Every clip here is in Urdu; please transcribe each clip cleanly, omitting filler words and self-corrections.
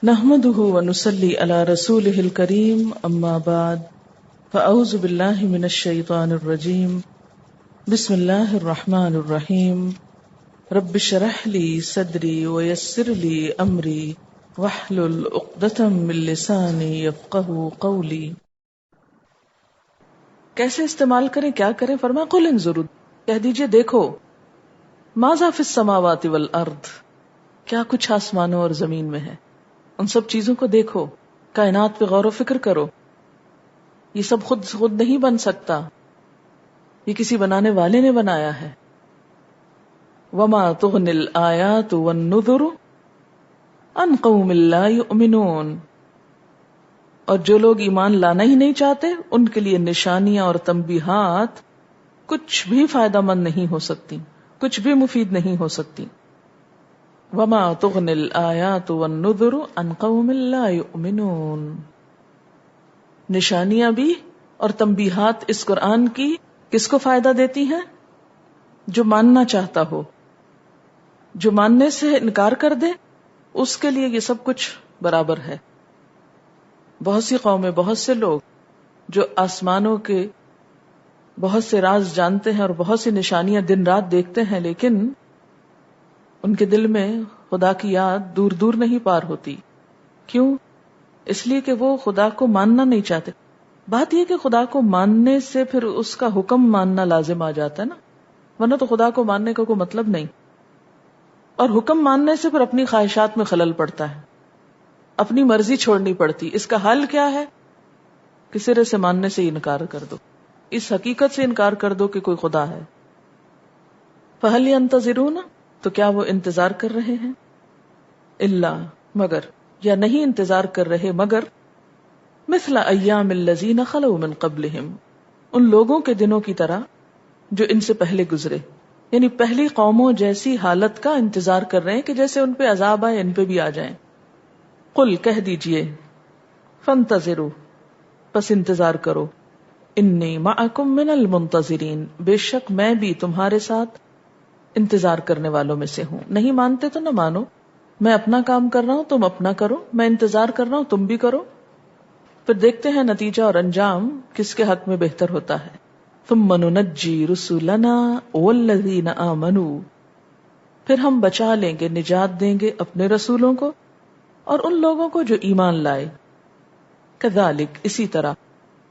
نحمده ونصلي على رسوله الكريم اما بعد فاعوذ بالله من الشيطان الرجيم بسم الله الرحمن الرحيم رب اشرح لي صدري ويسر لي امري واحلل عقدة من لساني يفقهوا قولي. کیسے استعمال کریں، کیا کریں؟ فرمایا قل انظروا، کہہ دیجئے دیکھو، ماذا فی السماوات والارض، کیا کچھ آسمانوں اور زمین میں ہے، ان سب چیزوں کو دیکھو، کائنات پہ غور و فکر کرو. یہ سب خود نہیں بن سکتا، یہ کسی بنانے والے نے بنایا ہے. وما تغنی الآیات والنذر عن قوم لا یؤمنون، اور جو لوگ ایمان لانا ہی نہیں چاہتے ان کے لیے نشانیاں اور تنبیہات کچھ بھی فائدہ مند نہیں ہو سکتی، کچھ بھی مفید نہیں ہو سکتی. وما تغنی الآیات والنذر عن قوم لا یؤمنون، نشانیاں بھی اور تنبیہات اس قرآن کی کس کو فائدہ دیتی ہیں؟ جو ماننا چاہتا ہو. جو ماننے سے انکار کر دے اس کے لیے یہ سب کچھ برابر ہے. بہت سی قومیں، بہت سے لوگ جو آسمانوں کے بہت سے راز جانتے ہیں اور بہت سی نشانیاں دن رات دیکھتے ہیں، لیکن ان کے دل میں خدا کی یاد دور دور نہیں پار ہوتی. کیوں؟ اس لیے کہ وہ خدا کو ماننا نہیں چاہتے. بات یہ کہ خدا کو ماننے سے پھر اس کا حکم ماننا لازم آ جاتا ہے نا، ورنہ تو خدا کو ماننے کا کوئی مطلب نہیں. اور حکم ماننے سے پھر اپنی خواہشات میں خلل پڑتا ہے، اپنی مرضی چھوڑنی پڑتی. اس کا حل کیا ہے؟ کہ سرے سے ماننے سے انکار کر دو، اس حقیقت سے انکار کر دو کہ کوئی خدا ہے. فَهَلْ يَنْتَظِرُونَ، تو کیا وہ انتظار کر رہے ہیں؟ اللہ، مگر، یا نہیں انتظار کر رہے مگر مثل ایام الذین خلو من قبلہم، ان لوگوں کے دنوں کی طرح جو ان سے پہلے گزرے. یعنی پہلی قوموں جیسی حالت کا انتظار کر رہے ہیں کہ جیسے ان پہ عذاب آئے ان پہ بھی آ جائیں. قل، کہہ دیجئے، فانتظروا، پس انتظار کرو، انی معکم من المنتظرین، بے شک میں بھی تمہارے ساتھ انتظار کرنے والوں میں سے ہوں. نہیں مانتے تو نہ مانو، میں اپنا کام کر رہا ہوں، تم اپنا کرو، میں انتظار کر رہا ہوں، تم بھی کرو. پھر دیکھتے ہیں نتیجہ اور انجام کس کے حق میں بہتر ہوتا ہے. ثم ننجی رسلنا والذین آمنوا، پھر ہم بچا لیں گے، نجات دیں گے اپنے رسولوں کو اور ان لوگوں کو جو ایمان لائے. کذالک، اسی طرح،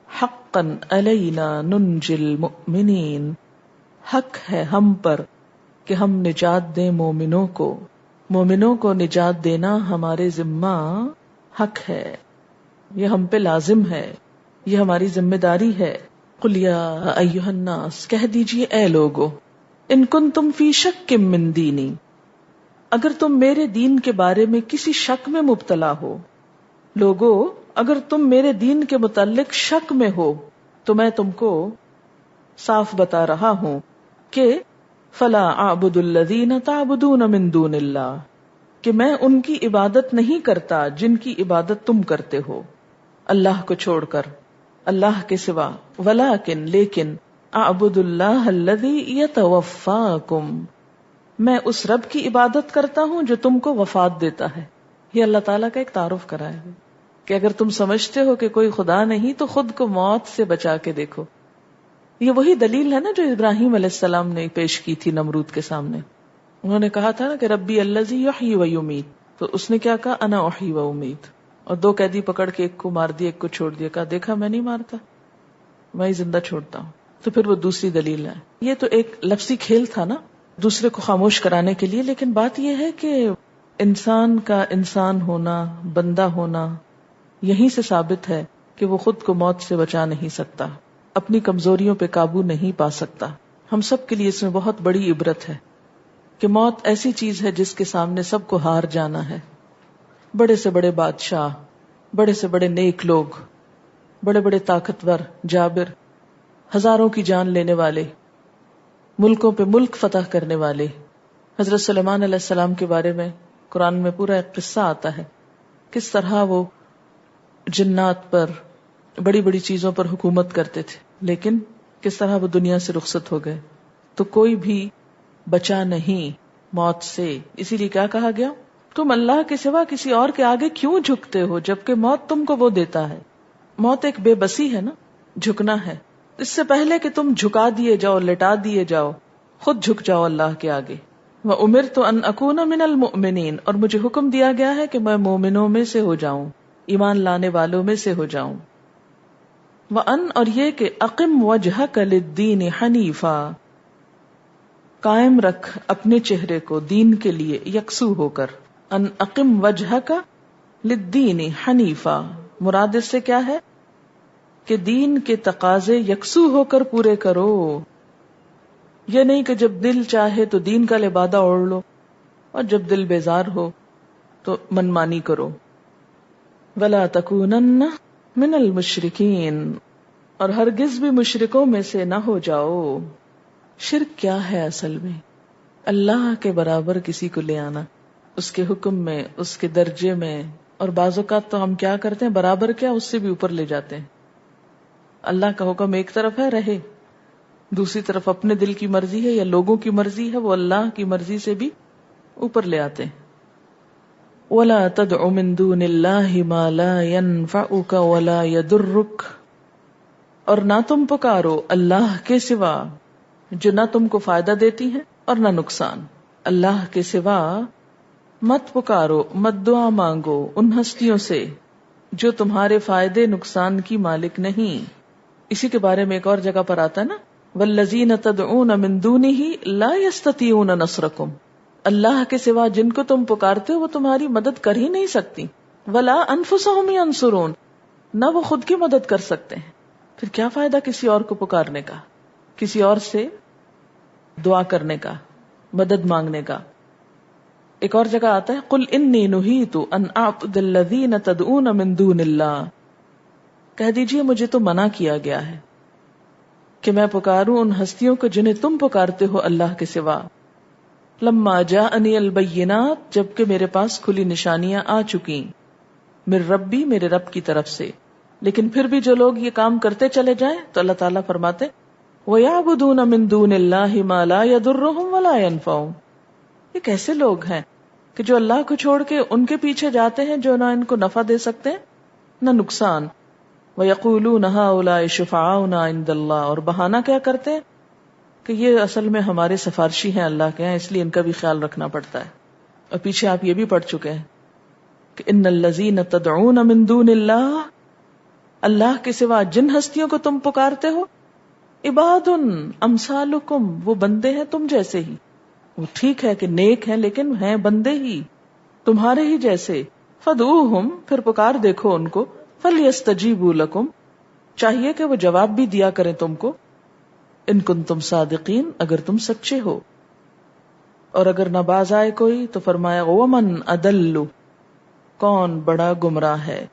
حقا علینا ننجی المؤمنین، حق ہے ہم پر کہ ہم نجات دیں مومنوں کو. مومنوں کو نجات دینا ہمارے ذمہ حق ہے، یہ ہم پہ لازم ہے، یہ ہماری ذمہ داری ہے. قل یا ایھا الناس، کہہ دیجئے اے لوگو، ان کنتم فی شک من دینی، اگر تم میرے دین کے بارے میں کسی شک میں مبتلا ہو. لوگو، اگر تم میرے دین کے متعلق شک میں ہو تو میں تم کو صاف بتا رہا ہوں کہ فلا اعبد الذین تعبدون من دون اللہ، کہ میں ان کی عبادت نہیں کرتا جن کی عبادت تم کرتے ہو اللہ کو چھوڑ کر، اللہ کے سوا. ولکن، لیکن، اعبد اللہ الذی یتوفاکم، میں اس رب کی عبادت کرتا ہوں جو تم کو وفات دیتا ہے. یہ اللہ تعالیٰ کا ایک تعارف کرایا ہے کہ اگر تم سمجھتے ہو کہ کوئی خدا نہیں تو خود کو موت سے بچا کے دیکھو. یہ وہی دلیل ہے نا جو ابراہیم علیہ السلام نے پیش کی تھی نمرود کے سامنے. انہوں نے کہا تھا نا کہ ربی الذی یحیی و یمیت، تو اس نے کیا کہا؟ انا احیی و امیت. اور دو قیدی پکڑ کے ایک کو مار دیا، ایک کو چھوڑ دیا، کہا دیکھا میں نہیں مارتا، میں ہی زندہ چھوڑتا ہوں. تو پھر وہ دوسری دلیل ہے. یہ تو ایک لفظی کھیل تھا نا دوسرے کو خاموش کرانے کے لیے. لیکن بات یہ ہے کہ انسان کا انسان ہونا، بندہ ہونا، یہیں سے ثابت ہے کہ وہ خود کو موت سے بچا نہیں سکتا، اپنی کمزوریوں پہ قابو نہیں پا سکتا. ہم سب کے لیے اس میں بہت بڑی عبرت ہے کہ موت ایسی چیز ہے جس کے سامنے سب کو ہار جانا ہے. بڑے سے بڑے بادشاہ، بڑے سے بڑے نیک لوگ، بڑے بڑے طاقتور جابر، ہزاروں کی جان لینے والے، ملکوں پہ ملک فتح کرنے والے. حضرت سلیمان علیہ السلام کے بارے میں قرآن میں پورا ایک قصہ آتا ہے، کس طرح وہ جنات پر، بڑی بڑی چیزوں پر حکومت کرتے تھے، لیکن کس طرح وہ دنیا سے رخصت ہو گئے. تو کوئی بھی بچا نہیں موت سے. اسی لیے کیا کہا گیا؟ تم اللہ کے سوا کسی اور کے آگے کیوں جھکتے ہو جبکہ موت تم کو وہ دیتا ہے. موت ایک بے بسی ہے نا، جھکنا ہے. اس سے پہلے کہ تم جھکا دیے جاؤ، لٹا دیے جاؤ، خود جھک جاؤ اللہ کے آگے. وَأُمِرْتُ أَنْ أَكُونَ مِنَ الْمُؤْمِنِينَ، اور مجھے حکم دیا گیا ہے کہ میں مومنوں میں سے ہو جاؤں، ایمان لانے والوں میں سے ہو جاؤں. وَأَنْ، اور یہ کہ أَقِمْ وَجْهَكَ لِلدِّينِ حَنِيفًا، قائم رکھ اپنے چہرے کو دین کے لیے یکسو ہو کر. ان اقم وجهك للدین حنیفا، مراد اس سے کیا ہے کہ دین کے تقاضے یکسو ہو کر پورے کرو. یہ نہیں کہ جب دل چاہے تو دین کا لبادہ اوڑھ لو اور جب دل بیزار ہو تو منمانی کرو. ولا تکونن من المشرکین، اور ہرگز بھی مشرکوں میں سے نہ ہو جاؤ. شرک کیا ہے اصل میں؟ اللہ کے برابر کسی کو لے آنا اس کے حکم میں، اس کے درجے میں. اور بعض اوقات تو ہم کیا کرتے ہیں، برابر کیا اس سے بھی اوپر لے جاتے ہیں. اللہ کا حکم ایک طرف ہے رہے، دوسری طرف اپنے دل کی مرضی ہے یا لوگوں کی مرضی ہے، وہ اللہ کی مرضی سے بھی اوپر لے آتے ہیں. وَلَا تَدْعُ مِن دُونِ اللَّهِ مَا لَا يَنفَعُكَ وَلَا يَضُرُّكَ، اور نہ تم پکارو اللہ کے سوا جو نہ تم کو فائدہ دیتی ہیں اور نہ نقصان. اللہ کے سوا مت پکارو، مت دعا مانگو ان ہستیوں سے جو تمہارے فائدے نقصان کی مالک نہیں. اسی کے بارے میں ایک اور جگہ پر آتا ہے نا، وَالَّذِينَ تَدْعُونَ مِن دُونِهِ لَا يَسْتَطِيعُونَ نَصْرَكُمْ، اللہ کے سوا جن کو تم پکارتے ہو وہ تمہاری مدد کر ہی نہیں سکتی. وَلَا أَنفُسَهُمْ يَنصُرُونَ، نہ وہ خود کی مدد کر سکتے ہیں. پھر کیا فائدہ کسی اور کو پکارنے کا، کسی اور سے دعا کرنے کا، مدد مانگنے کا. ایک اور جگہ آتا ہے قل انی نہیت ان اعبد الذین تدعون من دون اللہ، کہہ دیجئے مجھے تو منع کیا گیا ہے کہ میں پکاروں ان ہستیوں کو جنہیں تم پکارتے ہو اللہ کے سوا. لما جاءنی البینات، جبکہ میرے پاس کھلی نشانیاں آ چکی، من ربی، میرے رب کی طرف سے. لیکن پھر بھی جو لوگ یہ کام کرتے چلے جائیں تو اللہ تعالیٰ فرماتے وَيَعْبُدُونَ مِن دُونِ اللَّهِ مَا لَا يَضُرُّهُمْ وَلَا يَنفَعُهُمْ، یہ کیسے لوگ ہیں کہ جو اللہ کو چھوڑ کے ان کے پیچھے جاتے ہیں جو نہ ان کو نفع دے سکتے ہیں نہ نقصان. وَيَقُولُونَ هَؤُلَاءِ شُفَعَاؤُنَا عِندَ اللَّهِ، اور بہانہ کیا کرتے ہیں کہ یہ اصل میں ہمارے سفارشی ہیں اللہ کے ہیں، اس لیے ان کا بھی خیال رکھنا پڑتا ہے. اور پیچھے آپ یہ بھی پڑھ چکے ہیں کہ ان الذین تدعون من دون اللہ، اللہ کے سوا جن ہستیوں کو تم پکارتے ہو، عباد امثالکم، وہ بندے ہیں تم جیسے ہی. وہ ٹھیک ہے کہ نیک ہیں لیکن ہیں بندے ہی تمہارے ہی جیسے. فدعوہم، پھر پکار دیکھو ان کو. فلیستجیبوا لکم، چاہیے کہ وہ جواب بھی دیا کریں تم کو. ان کنتم صادقین، اگر تم سچے ہو. اور اگر نہ باز آئے کوئی تو فرمایا ومن اضل، کون بڑا گمراہ ہے،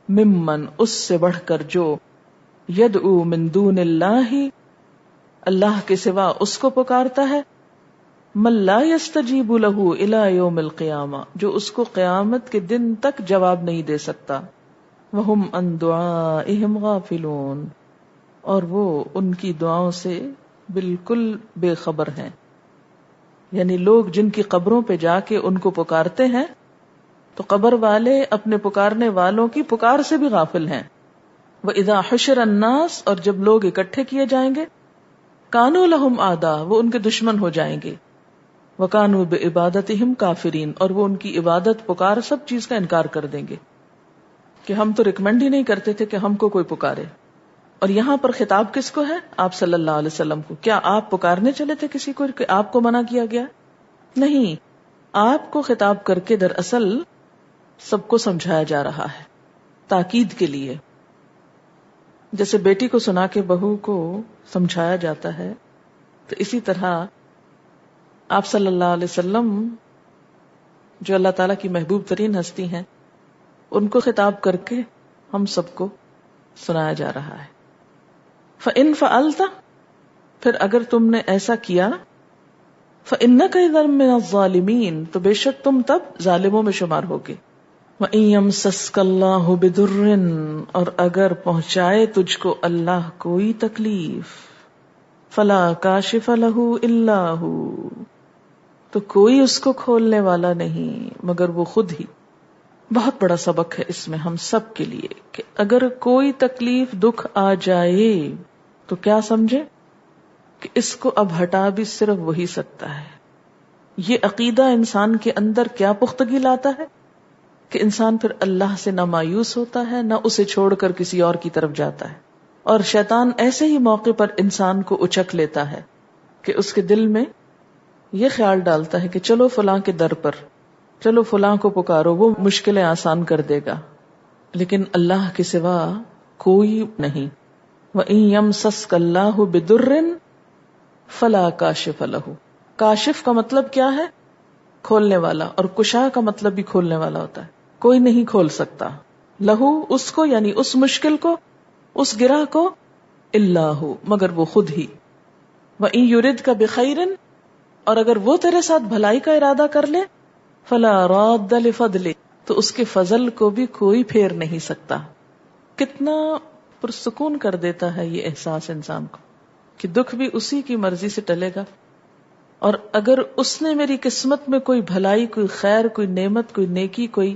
ممن، اس سے بڑھ کر جو، یدعو من دون اللہ، اللہ کے سوا اس کو پکارتا ہے، من لا یستجیب لہ الی یوم القیامہ، جو اس کو قیامت کے دن تک جواب نہیں دے سکتا. وہم عن دعائہم غافلون، اور وہ ان کی دعاؤں سے بالکل بے خبر ہیں. یعنی لوگ جن کی قبروں پہ جا کے ان کو پکارتے ہیں تو قبر والے اپنے پکارنے والوں کی پکار سے بھی غافل ہیں. وَإِذَا حُشِرَ النَّاسُ، اور جب لوگ اکٹھے کیے جائیں گے، كَانُوا لَهُمْ أَعْدَاءَ، وہ ان کے دشمن ہو جائیں گے. وَكَانُوا بِعِبَادَتِهِمْ كَافِرِينَ، اور وہ ان کی عبادت، پکار، سب چیز کا انکار کر دیں گے کہ ہم تو ریکمینڈ ہی نہیں کرتے تھے کہ ہم کو کوئی پکارے. اور یہاں پر خطاب کس کو ہے؟ آپ صلی اللہ علیہ وسلم کو. کیا آپ پکارنے چلے تھے کسی کو کہ آپ کو منع کیا گیا؟ نہیں، آپ کو خطاب کر کے دراصل سب کو سمجھایا جا رہا ہے تاکید کے لیے. جیسے بیٹی کو سنا کے بہو کو سمجھایا جاتا ہے، تو اسی طرح آپ صلی اللہ علیہ وسلم جو اللہ تعالیٰ کی محبوب ترین ہستی ہیں، ان کو خطاب کر کے ہم سب کو سنایا جا رہا ہے. فَإِن فَعَلْتَ، پھر اگر تم نے ایسا کیا، فَإِنَّكَ إِذًا مِّنَ الظَّالِمِينَ، تو بے شک تم تب ظالموں میں شمار ہوگے. وَإِن يَمْسَسْكَ اللَّهُ بِضُرٍّ، اور اگر پہنچائے تجھ کو اللہ کوئی تکلیف، فَلَا كَاشِفَ لَهُ إِلَّا هُوَ، تو کوئی اس کو کھولنے والا نہیں مگر وہ خود ہی. بہت بڑا سبق ہے اس میں ہم سب کے لیے کہ اگر کوئی تکلیف دکھ آ جائے تو کیا سمجھے کہ اس کو اب ہٹا بھی صرف وہی سکتا ہے. یہ عقیدہ انسان کے اندر کیا پختگی لاتا ہے کہ انسان پھر اللہ سے نہ مایوس ہوتا ہے نہ اسے چھوڑ کر کسی اور کی طرف جاتا ہے. اور شیطان ایسے ہی موقع پر انسان کو اچک لیتا ہے کہ اس کے دل میں یہ خیال ڈالتا ہے کہ چلو فلاں کے در پر، چلو فلاں کو پکارو، وہ مشکلیں آسان کر دے گا. لیکن اللہ کے سوا کوئی نہیں. وَإِن يَمْسَسْكَ اللَّهُ بِضُرٍّ فَلَا كَاشِفَ لَهُ. کاشف کا مطلب کیا ہے؟ کھولنے والا، اور کشا کا مطلب بھی کھولنے والا ہوتا ہے. کوئی نہیں کھول سکتا لہو اس کو، یعنی اس مشکل کو، اس گرہ کو، اللہ مگر وہ خود ہی. وَإِن يُرِدْكَ بِخَيْرٍ، اور اگر وہ تیرے ساتھ بھلائی کا ارادہ کر لے، فَلَا رَادَّ لِفَضْلِهِ، تو اس کے فضل کو بھی کوئی پھیر نہیں سکتا. کتنا پرسکون کر دیتا ہے یہ احساس انسان کو کہ دکھ بھی اسی کی مرضی سے ٹلے گا، اور اگر اس نے میری قسمت میں کوئی بھلائی، کوئی خیر، کوئی نعمت، کوئی نیکی، کوئی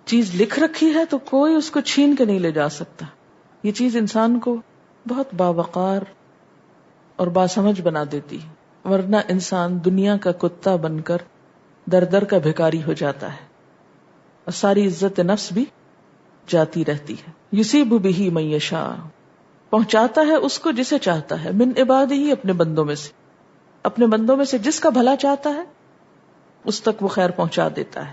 چیز لکھ رکھی ہے تو کوئی اس کو چھین کے نہیں لے جا سکتا. یہ چیز انسان کو بہت باوقار اور باسمجھ بنا دیتی، ورنہ انسان دنیا کا کتا بن کر در در کا بھکاری ہو جاتا ہے اور ساری عزت نفس بھی جاتی رہتی ہے. یصیب بہ من یشاء، پہنچاتا ہے اس کو جسے چاہتا ہے، من عبادہ، اپنے بندوں میں سے، اپنے بندوں میں سے جس کا بھلا چاہتا ہے اس تک وہ خیر پہنچا دیتا ہے.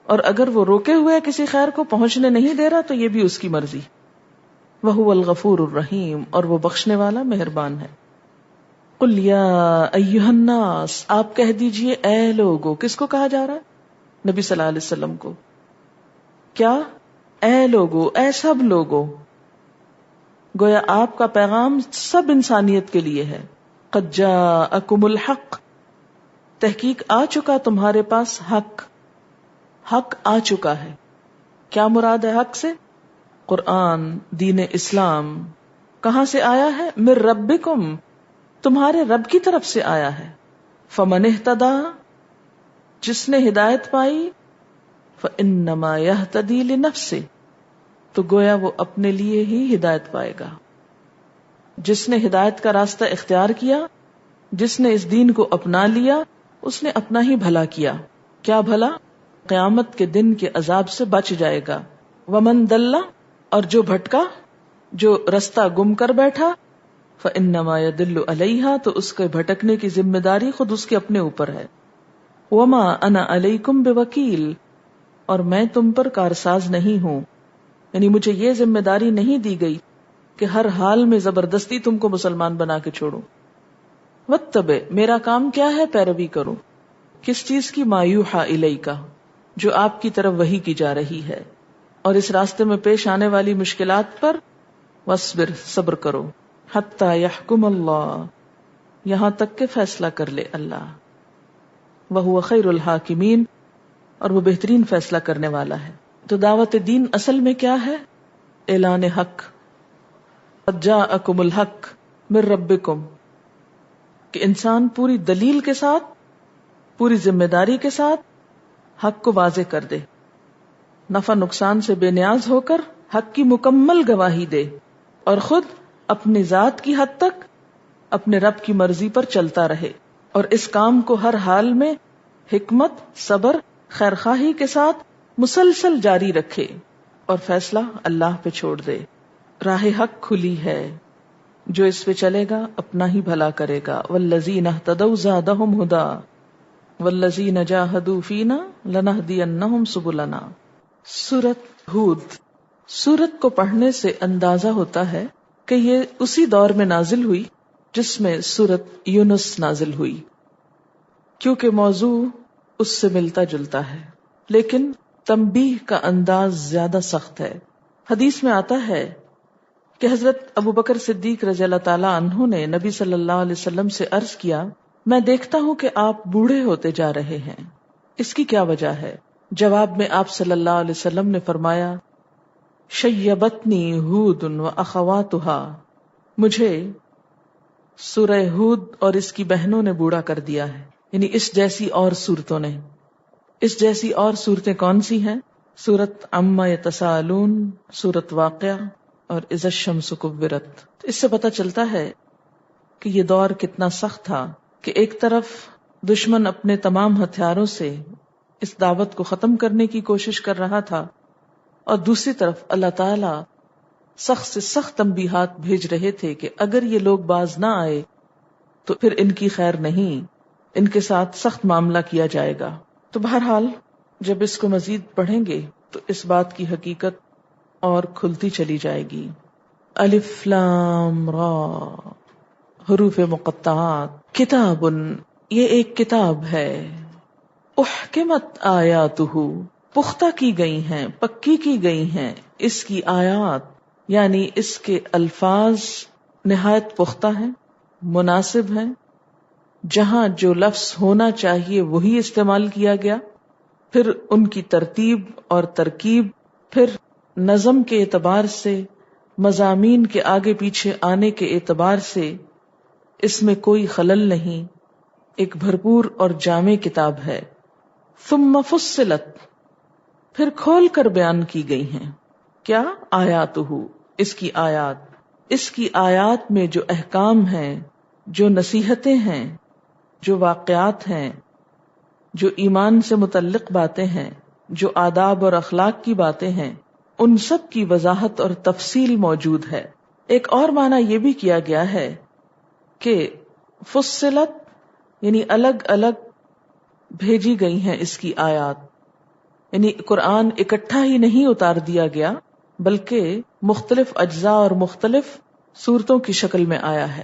اور اگر وہ روکے ہوئے کسی خیر کو پہنچنے نہیں دے رہا تو یہ بھی اس کی مرضی. وَهُوَ الْغَفُورُ الرَّحِيمُ، اور وہ بخشنے والا مہربان ہے. قُلْ يَا أَيُّهَا النَّاسِ، آپ کہہ دیجئے اے لوگو. کس کو کہا جا رہا ہے؟ نبی صلی اللہ علیہ وسلم کو. کیا؟ اے لوگو، اے سب لوگو. گویا آپ کا پیغام سب انسانیت کے لیے ہے. قَدْ جَاءَكُمُ الْحَقُّ، تحقیق آ چکا تمہارے پاس حق. حق آ چکا ہے. کیا مراد ہے حق سے؟ قرآن، دین اسلام. کہاں سے آیا ہے؟ من ربکم، تمہارے رب کی طرف سے آیا ہے. فمن اہتدی، جس نے ہدایت پائی، فانما یہتدی لنفسہ، تو گویا وہ اپنے لیے ہی ہدایت پائے گا. جس نے ہدایت کا راستہ اختیار کیا، جس نے اس دین کو اپنا لیا، اس نے اپنا ہی بھلا کیا. کیا بھلا؟ قیامت کے دن کے عذاب سے بچ جائے گا. ومن دل، اور جو بھٹکا، جو رستہ گم کر بیٹھا، فانما یدل علیہا، تو اس کے بھٹکنے کی ذمہ داری خود اس کے اپنے اوپر ہے. وما انا علیکم بوکیل، اور میں تم پر کارساز نہیں ہوں، یعنی مجھے یہ ذمہ داری نہیں دی گئی کہ ہر حال میں زبردستی تم کو مسلمان بنا کے چھوڑوں. واتبع، میرا کام کیا ہے؟ پیروی کروں. کس چیز کی؟ ما یوحی الیک، جو آپ کی طرف وحی کی جا رہی ہے. اور اس راستے میں پیش آنے والی مشکلات پر واصبر، صبر کرو. حتی یحکم اللہ، یہاں تک کہ فیصلہ کر لے اللہ. وہو خیر الحاکمین، اور وہ بہترین فیصلہ کرنے والا ہے. تو دعوت دین اصل میں کیا ہے؟ اعلان حق. قد جاءکم الحق من ربکم، کہ انسان پوری دلیل کے ساتھ، پوری ذمہ داری کے ساتھ حق کو واضح کر دے، نفع نقصان سے بے نیاز ہو کر حق کی مکمل گواہی دے، اور خود اپنی ذات کی حد تک اپنے رب کی مرضی پر چلتا رہے، اور اس کام کو ہر حال میں حکمت، صبر، خیرخواہی کے ساتھ مسلسل جاری رکھے، اور فیصلہ اللہ پہ چھوڑ دے. راہ حق کھلی ہے، جو اس پہ چلے گا اپنا ہی بھلا کرے گا. والذین اہتدوا زادہم ہدی والذین جاہدوا فینا لنہدینہم سبلنا. سورۃ ہود. سورت کو پڑھنے سے اندازہ ہوتا ہے کہ یہ اسی دور میں نازل ہوئی جس میں سورت یونس نازل ہوئی، کیونکہ موضوع اس سے ملتا جلتا ہے، لیکن تنبیہ کا انداز زیادہ سخت ہے. حدیث میں آتا ہے کہ حضرت ابو بکر صدیق رضی اللہ تعالی عنہ نے نبی صلی اللہ علیہ وسلم سے عرض کیا، میں دیکھتا ہوں کہ آپ بوڑھے ہوتے جا رہے ہیں، اس کی کیا وجہ ہے؟ جواب میں آپ صلی اللہ علیہ وسلم نے فرمایا، شیبتنی ہود و اخواتہا، مجھے سورہ ہود اور اس کی بہنوں نے بوڑھا کر دیا ہے. یعنی اس جیسی اور صورتوں نے. اس جیسی اور صورتیں کون سی ہیں؟ سورت عما یتساءلون، سورت واقعہ اور اذا الشمس کورت. اس سے پتہ چلتا ہے کہ یہ دور کتنا سخت تھا کہ ایک طرف دشمن اپنے تمام ہتھیاروں سے اس دعوت کو ختم کرنے کی کوشش کر رہا تھا، اور دوسری طرف اللہ تعالی سخت سے سخت تنبیہات بھیج رہے تھے کہ اگر یہ لوگ باز نہ آئے تو پھر ان کی خیر نہیں، ان کے ساتھ سخت معاملہ کیا جائے گا. تو بہرحال جب اس کو مزید پڑھیں گے تو اس بات کی حقیقت اور کھلتی چلی جائے گی. الف لام را، حروف مقطعات. کتاب، یہ ایک کتاب ہے. احکمت آیاتہ، پختہ کی گئی ہیں، پکی کی گئی ہیں اس کی آیات، یعنی اس کے الفاظ نہایت پختہ ہیں، مناسب ہیں. جہاں جو لفظ ہونا چاہیے وہی استعمال کیا گیا. پھر ان کی ترتیب اور ترکیب، پھر نظم کے اعتبار سے، مضامین کے آگے پیچھے آنے کے اعتبار سے اس میں کوئی خلل نہیں. ایک بھرپور اور جامع کتاب ہے. ثم فصلت، پھر کھول کر بیان کی گئی ہیں. کیا؟ آیاتہ، اس کی آیات. اس کی آیات میں جو احکام ہیں، جو نصیحتیں ہیں، جو واقعات ہیں، جو ایمان سے متعلق باتیں ہیں، جو آداب اور اخلاق کی باتیں ہیں، ان سب کی وضاحت اور تفصیل موجود ہے. ایک اور معنی یہ بھی کیا گیا ہے کہ فصلت یعنی الگ الگ بھیجی گئی ہیں اس کی آیات، یعنی قرآن اکٹھا ہی نہیں اتار دیا گیا بلکہ مختلف اجزاء اور مختلف صورتوں کی شکل میں آیا ہے.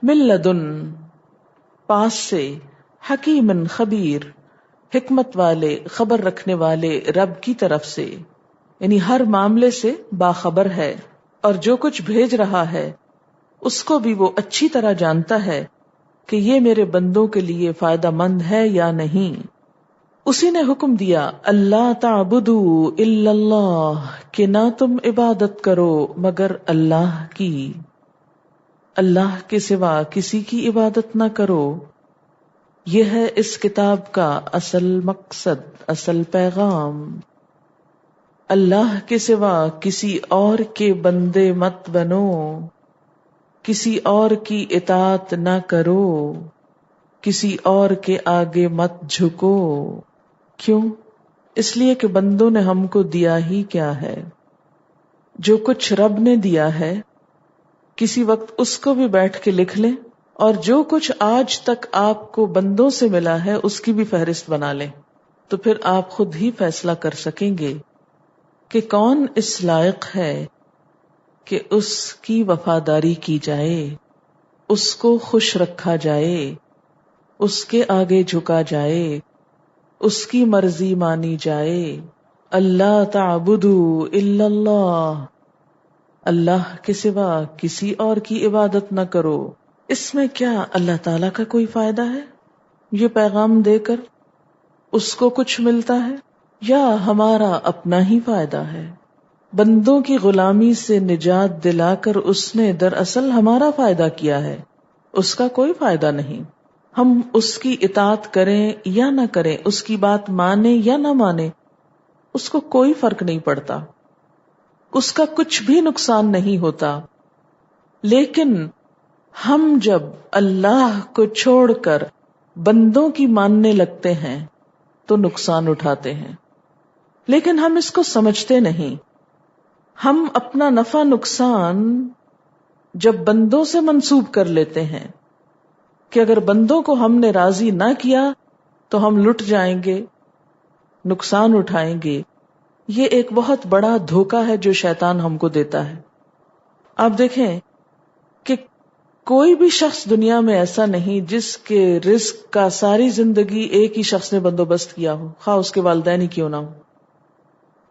من لدن، پاس سے، حکیم خبیر، حکمت والے، خبر رکھنے والے رب کی طرف سے، یعنی ہر معاملے سے باخبر ہے، اور جو کچھ بھیج رہا ہے اس کو بھی وہ اچھی طرح جانتا ہے کہ یہ میرے بندوں کے لیے فائدہ مند ہے یا نہیں. اسی نے حکم دیا اللہ تعبدوا الا اللہ، کہ نہ تم عبادت کرو مگر اللہ کی، اللہ کے سوا کسی کی عبادت نہ کرو. یہ ہے اس کتاب کا اصل مقصد، اصل پیغام. اللہ کے سوا کسی اور کے بندے مت بنو، کسی اور کی اطاعت نہ کرو، کسی اور کے آگے مت جھکو. کیوں؟ اس لیے کہ بندوں نے ہم کو دیا ہی کیا ہے؟ جو کچھ رب نے دیا ہے کسی وقت اس کو بھی بیٹھ کے لکھ لیں، اور جو کچھ آج تک آپ کو بندوں سے ملا ہے اس کی بھی فہرست بنا لیں، تو پھر آپ خود ہی فیصلہ کر سکیں گے کہ کون اس لائق ہے کہ اس کی وفاداری کی جائے، اس کو خوش رکھا جائے، اس کے آگے جھکا جائے، اس کی مرضی مانی جائے. اللہ تعبدوا الا اللہ، اللہ کے سوا کسی اور کی عبادت نہ کرو. اس میں کیا اللہ تعالی کا کوئی فائدہ ہے یہ پیغام دے کر؟ اس کو کچھ ملتا ہے یا ہمارا اپنا ہی فائدہ ہے؟ بندوں کی غلامی سے نجات دلا کر اس نے دراصل ہمارا فائدہ کیا ہے، اس کا کوئی فائدہ نہیں. ہم اس کی اطاعت کریں یا نہ کریں، اس کی بات مانیں یا نہ مانیں، اس کو کوئی فرق نہیں پڑتا، اس کا کچھ بھی نقصان نہیں ہوتا. لیکن ہم جب اللہ کو چھوڑ کر بندوں کی ماننے لگتے ہیں تو نقصان اٹھاتے ہیں. لیکن ہم اس کو سمجھتے نہیں. ہم اپنا نفع نقصان جب بندوں سے منسوب کر لیتے ہیں کہ اگر بندوں کو ہم نے راضی نہ کیا تو ہم لٹ جائیں گے، نقصان اٹھائیں گے. یہ ایک بہت بڑا دھوکہ ہے جو شیطان ہم کو دیتا ہے. آپ دیکھیں کہ کوئی بھی شخص دنیا میں ایسا نہیں جس کے رزق کا ساری زندگی ایک ہی شخص نے بندوبست کیا ہو، خواہ اس کے والدین ہی کیوں نہ ہو.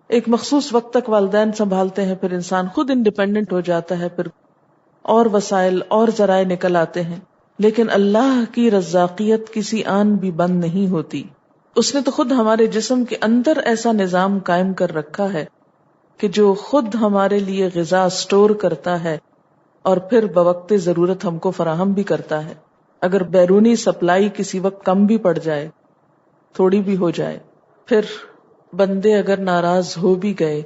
ایک مخصوص وقت تک والدین سنبھالتے ہیں، پھر انسان خود انڈیپینڈنٹ ہو جاتا ہے، پھر اور وسائل اور ذرائع نکل آتے ہیں. لیکن اللہ کی رزاقیت کسی آن بھی بند نہیں ہوتی. اس نے تو خود ہمارے جسم کے اندر ایسا نظام قائم کر رکھا ہے کہ جو خود ہمارے لیے غذا سٹور کرتا ہے اور پھر بوقت ضرورت ہم کو فراہم بھی کرتا ہے. اگر بیرونی سپلائی کسی وقت کم بھی پڑ جائے، تھوڑی بھی ہو جائے، پھر بندے اگر ناراض ہو بھی گئے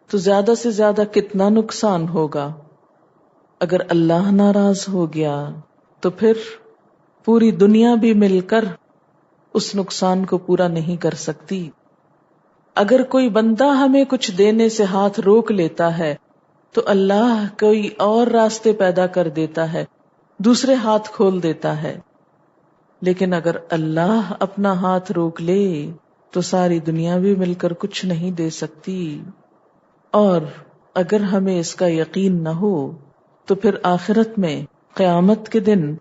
تو زیادہ سے زیادہ کتنا نقصان ہوگا. اگر اللہ ناراض ہو گیا تو پھر پوری دنیا بھی مل کر اس نقصان کو پورا نہیں کر سکتی. اگر کوئی بندہ ہمیں کچھ دینے سے ہاتھ روک لیتا ہے تو اللہ کوئی اور راستے پیدا کر دیتا ہے، دوسرے ہاتھ کھول دیتا ہے. لیکن اگر اللہ اپنا ہاتھ روک لے تو ساری دنیا بھی مل کر کچھ نہیں دے سکتی. اور اگر ہمیں اس کا یقین نہ ہو تو پھر آخرت میں قیامت کے دن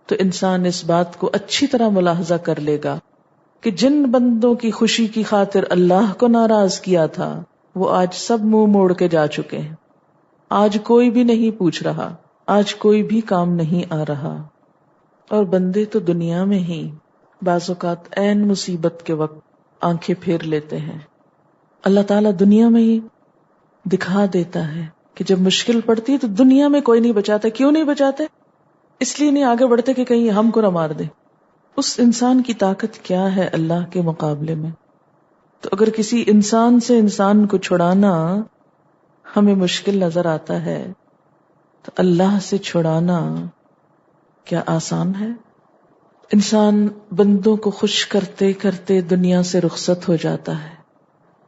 تو انسان اس بات کو اچھی طرح ملاحظہ کر لے گا کہ جن بندوں کی خوشی کی خاطر اللہ کو ناراض کیا تھا وہ آج سب منہ موڑ کے جا چکے ہیں. آج کوئی بھی نہیں پوچھ رہا، آج کوئی بھی کام نہیں آ رہا. اور بندے تو دنیا میں ہی بعض اوقات عین مصیبت کے وقت آنکھیں پھیر لیتے ہیں. اللہ تعالیٰ دنیا میں ہی دکھا دیتا ہے کہ جب مشکل پڑتی ہے تو دنیا میں کوئی نہیں بچاتا. کیوں نہیں بچاتے؟ اس لیے نہیں آگے بڑھتے کہ کہیں ہم کو نہ مار دے. اس انسان کی طاقت کیا ہے اللہ کے مقابلے میں؟ تو اگر کسی انسان سے انسان کو چھڑانا ہمیں مشکل نظر آتا ہے تو اللہ سے چھڑانا کیا آسان ہے؟ انسان بندوں کو خوش کرتے کرتے دنیا سے رخصت ہو جاتا ہے،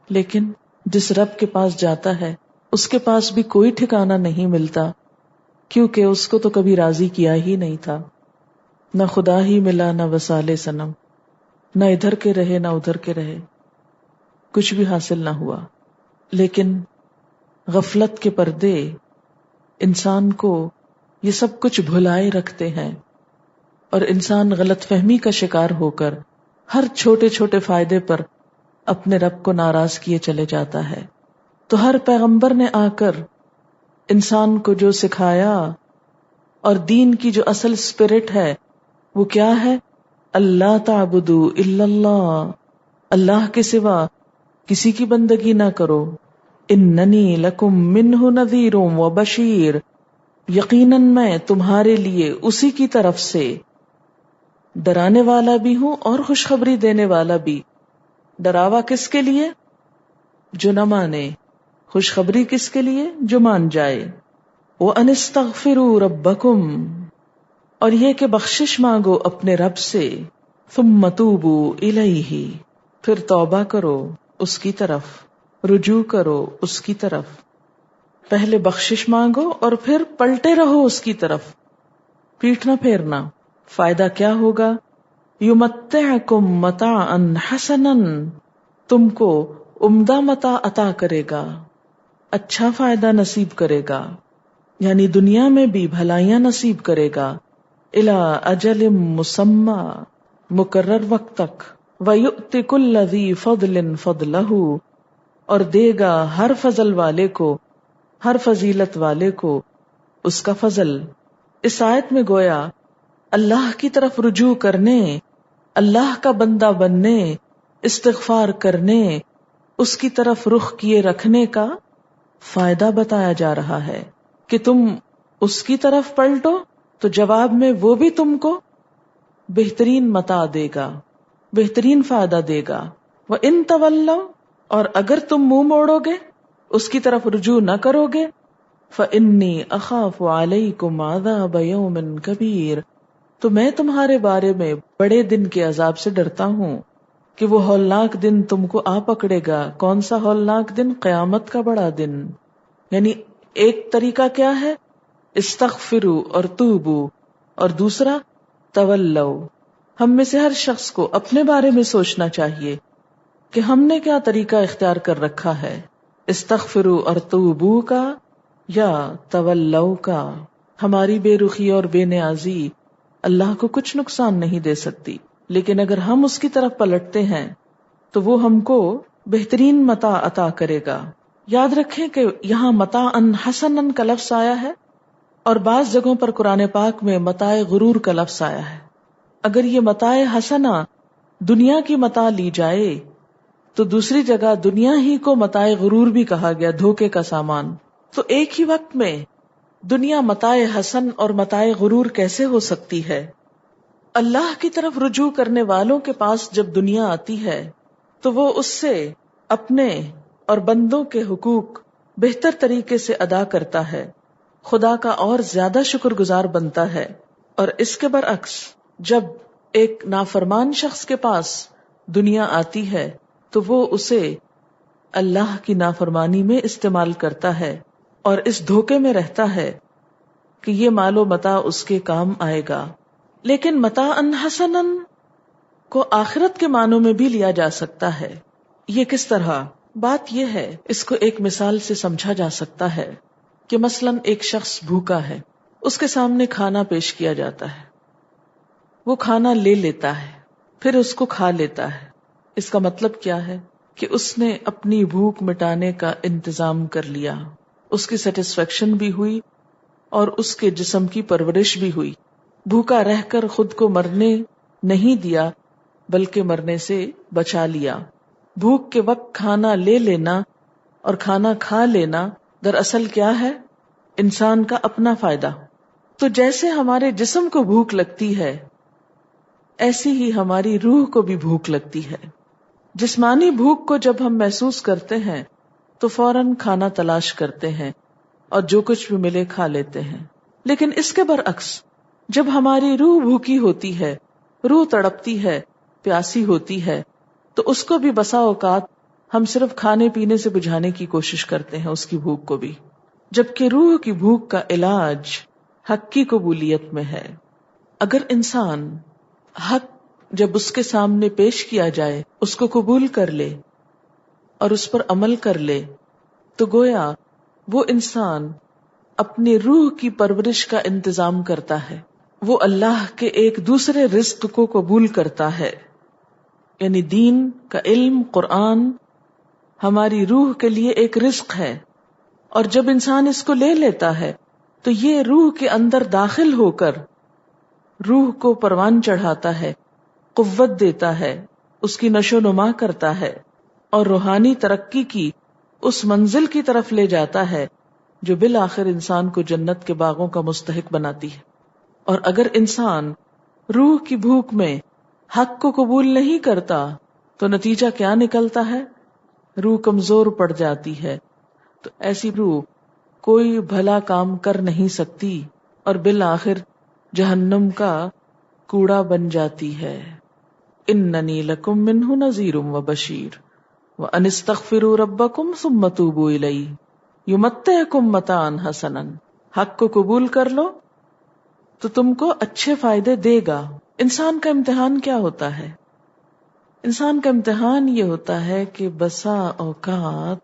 لیکن جس رب کے پاس جاتا ہے اس کے پاس بھی کوئی ٹھکانہ نہیں ملتا، کیونکہ اس کو تو کبھی راضی کیا ہی نہیں تھا. نہ خدا ہی ملا، نہ وصال صنم، نہ ادھر کے رہے نہ ادھر کے رہے، کچھ بھی حاصل نہ ہوا. لیکن غفلت کے پردے انسان کو یہ سب کچھ بھلائے رکھتے ہیں اور انسان غلط فہمی کا شکار ہو کر ہر چھوٹے چھوٹے فائدے پر اپنے رب کو ناراض کیے چلے جاتا ہے. تو ہر پیغمبر نے آ کر انسان کو جو سکھایا اور دین کی جو اصل اسپرٹ ہے وہ کیا ہے؟ اللہ تعبدوا الا اللہ، اللہ کے سوا کسی کی بندگی نہ کرو. اننی لکم منہ نذیر و بشیر، یقیناً میں تمہارے لیے اسی کی طرف سے ڈرانے والا بھی ہوں اور خوشخبری دینے والا بھی. ڈراوا کس کے لیے؟ جو نہ مانے. خوشخبری کس کے لیے؟ جو مان جائے. وَأَنِ اسْتَغْفِرُوا رَبَّكُمْ، اور یہ کہ بخشش مانگو اپنے رب سے. ثُمَّ تُوبُوا إِلَيْهِ، پھر توبہ کرو اس کی طرف، رجوع کرو اس کی طرف. پہلے بخشش مانگو اور پھر پلٹے رہو اس کی طرف، پیٹھ نہ پھیرنا. فائدہ کیا ہوگا؟ یمتعکم متاعا حسنا، تم کو عمدہ متاع عطا کرے گا، اچھا فائدہ نصیب کرے گا، یعنی دنیا میں بھی بھلائیاں نصیب کرے گا. الی اجل مسمی، مقرر وقت تک. ویؤتی کل ذی فضل فضلہ، اور دے گا ہر فضل والے کو، ہر فضیلت والے کو اس کا فضل. اس آیت میں گویا اللہ کی طرف رجوع کرنے، اللہ کا بندہ بننے، استغفار کرنے، اس کی طرف رخ کیے رکھنے کا فائدہ بتایا جا رہا ہے کہ تم اس کی طرف پلٹو تو جواب میں وہ بھی تم کو بہترین متاع دے گا، بہترین فائدہ دے گا. وَإِن تَوَلَّوْا، اور اگر تم منہ موڑو گے، اس کی طرف رجوع نہ کرو گے، فَإِنِّي أَخَافُ عَلَيْكُمْ عَذَابَ يَوْمٍ كَبِيرٍ، تو میں تمہارے بارے میں بڑے دن کے عذاب سے ڈرتا ہوں کہ وہ ہولناک دن تم کو آ پکڑے گا. کون سا ہولناک دن؟ قیامت کا بڑا دن. یعنی ایک طریقہ کیا ہے؟ استغفروا اور توبوا، اور دوسرا تولوا. ہم میں سے ہر شخص کو اپنے بارے میں سوچنا چاہیے کہ ہم نے کیا طریقہ اختیار کر رکھا ہے، استغفروا اور توبوا کا یا تولوا کا. ہماری بے رخی اور بے نیازی اللہ کو کچھ نقصان نہیں دے سکتی، لیکن اگر ہم اس کی طرف پلٹتے ہیں تو وہ ہم کو بہترین متاع عطا کرے گا. یاد رکھیں کہ یہاں متاعا حسنا کا لفظ آیا ہے اور بعض جگہوں پر قرآن پاک میں متاع غرور کا لفظ آیا ہے. اگر یہ متاع حسنا دنیا کی متاع لی جائے تو دوسری جگہ دنیا ہی کو متاع غرور بھی کہا گیا، دھوکے کا سامان. تو ایک ہی وقت میں دنیا متاع حسن اور متاع غرور کیسے ہو سکتی ہے؟ اللہ کی طرف رجوع کرنے والوں کے پاس جب دنیا آتی ہے تو وہ اس سے اپنے اور بندوں کے حقوق بہتر طریقے سے ادا کرتا ہے، خدا کا اور زیادہ شکر گزار بنتا ہے. اور اس کے برعکس جب ایک نافرمان شخص کے پاس دنیا آتی ہے تو وہ اسے اللہ کی نافرمانی میں استعمال کرتا ہے اور اس دھوکے میں رہتا ہے کہ یہ مال و متاع اس کے کام آئے گا. لیکن متاعً حسنًا کو آخرت کے معنوں میں بھی لیا جا سکتا ہے. یہ کس طرح؟ بات یہ ہے، اس کو ایک مثال سے سمجھا جا سکتا ہے کہ مثلاً ایک شخص بھوکا ہے، اس کے سامنے کھانا پیش کیا جاتا ہے، وہ کھانا لے لیتا ہے، پھر اس کو کھا لیتا ہے. اس کا مطلب کیا ہے کہ اس نے اپنی بھوک مٹانے کا انتظام کر لیا، اس کی سیٹسفیکشن بھی ہوئی اور اس کے جسم کی پرورش بھی ہوئی. بھوکا رہ کر خود کو مرنے نہیں دیا بلکہ مرنے سے بچا لیا. بھوک کے وقت کھانا لے لینا اور کھانا کھا لینا دراصل کیا ہے؟ انسان کا اپنا فائدہ. تو جیسے ہمارے جسم کو بھوک لگتی ہے ایسی ہی ہماری روح کو بھی بھوک لگتی ہے. جسمانی بھوک کو جب ہم محسوس کرتے ہیں تو فوراً کھانا تلاش کرتے ہیں اور جو کچھ بھی ملے کھا لیتے ہیں. لیکن اس کے برعکس جب ہماری روح بھوکی ہوتی ہے، روح تڑپتی ہے، پیاسی ہوتی ہے، تو اس کو بھی بسا اوقات ہم صرف کھانے پینے سے بجھانے کی کوشش کرتے ہیں اس کی بھوک کو بھی، جبکہ روح کی بھوک کا علاج حق کی قبولیت میں ہے. اگر انسان حق جب اس کے سامنے پیش کیا جائے اس کو قبول کر لے اور اس پر عمل کر لے تو گویا وہ انسان اپنی روح کی پرورش کا انتظام کرتا ہے، وہ اللہ کے ایک دوسرے رزق کو قبول کرتا ہے. یعنی دین کا علم، قرآن ہماری روح کے لیے ایک رزق ہے، اور جب انسان اس کو لے لیتا ہے تو یہ روح کے اندر داخل ہو کر روح کو پروان چڑھاتا ہے، قوت دیتا ہے، اس کی نشو نما کرتا ہے اور روحانی ترقی کی اس منزل کی طرف لے جاتا ہے جو بالآخر انسان کو جنت کے باغوں کا مستحق بناتی ہے. اور اگر انسان روح کی بھوک میں حق کو قبول نہیں کرتا تو نتیجہ کیا نکلتا ہے؟ روح کمزور پڑ جاتی ہے. تو ایسی روح کوئی بھلا کام کر نہیں سکتی اور بالآخر جہنم کا کوڑا بن جاتی ہے. اننی لکم منہ نذیر و بشیر وان استغفروا ربکم ثم توبوا الیہ یمتعکم متاعا حسنا. حق کو قبول کر لو تو تم کو اچھے فائدے دے گا. انسان کا امتحان کیا ہوتا ہے؟ انسان کا امتحان یہ ہوتا ہے کہ بسا اوقات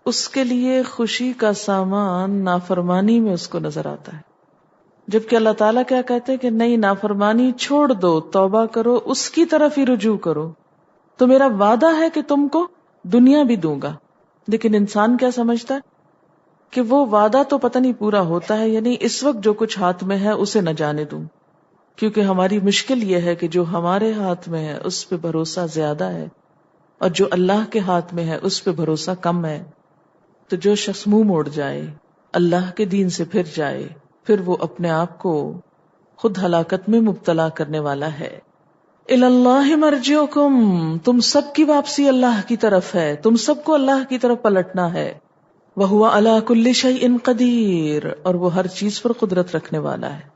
اس کے لیے خوشی کا سامان نافرمانی میں اس کو نظر آتا ہے، جبکہ اللہ تعالیٰ کیا کہتے ہیں کہ نہیں، نافرمانی چھوڑ دو، توبہ کرو، اس کی طرف ہی رجوع کرو تو میرا وعدہ ہے کہ تم کو دنیا بھی دوں گا. لیکن انسان کیا سمجھتا ہے کہ وہ وعدہ تو پتہ نہیں پورا ہوتا ہے یا نہیں، اس وقت جو کچھ ہاتھ میں ہے اسے نہ جانے دوں. کیونکہ ہماری مشکل یہ ہے کہ جو ہمارے ہاتھ میں ہے اس پہ بھروسہ زیادہ ہے اور جو اللہ کے ہاتھ میں ہے اس پہ بھروسہ کم ہے. تو جو شخص منہ موڑ جائے، اللہ کے دین سے پھر جائے، پھر وہ اپنے آپ کو خود ہلاکت میں مبتلا کرنے والا ہے. الی اللہ مرجعکم، تم سب کی واپسی اللہ کی طرف ہے، تم سب کو اللہ کی طرف پلٹنا ہے. وہو علی کل شیء قدیر، اور وہ ہر چیز پر قدرت رکھنے والا ہے.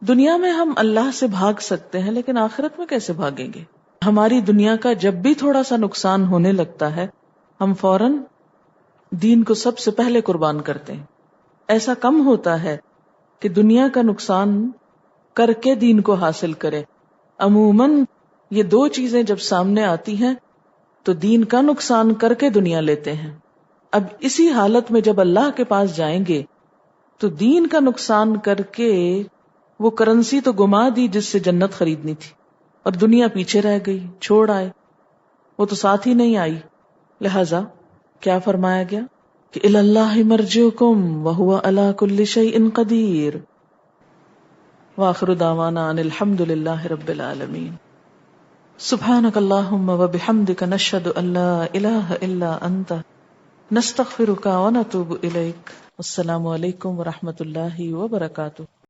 دنیا میں ہم اللہ سے بھاگ سکتے ہیں لیکن آخرت میں کیسے بھاگیں گے؟ ہماری دنیا کا جب بھی تھوڑا سا نقصان ہونے لگتا ہے ہم فوراً دین کو سب سے پہلے قربان کرتے ہیں. ایسا کم ہوتا ہے کہ دنیا کا نقصان کر کے دین کو حاصل کرے. عموماً یہ دو چیزیں جب سامنے آتی ہیں تو دین کا نقصان کر کے دنیا لیتے ہیں. اب اسی حالت میں جب اللہ کے پاس جائیں گے تو دین کا نقصان کر کے وہ کرنسی تو گما دی جس سے جنت خریدنی تھی، اور دنیا پیچھے رہ گئی، چھوڑ آئے، وہ تو ساتھ ہی نہیں آئی. لہذا کیا فرمایا گیا کہ الی اللہ مرجعکم وہو علی کل شیء قدیر. وآخر دعوانا ان الحمد للہ رب العالمین. سبحانک اللہم وبحمدک نشہد ان لا الہ الا انت نستغفرک ونتوب الیک. السلام علیکم ورحمۃ اللہ وبرکاتہ.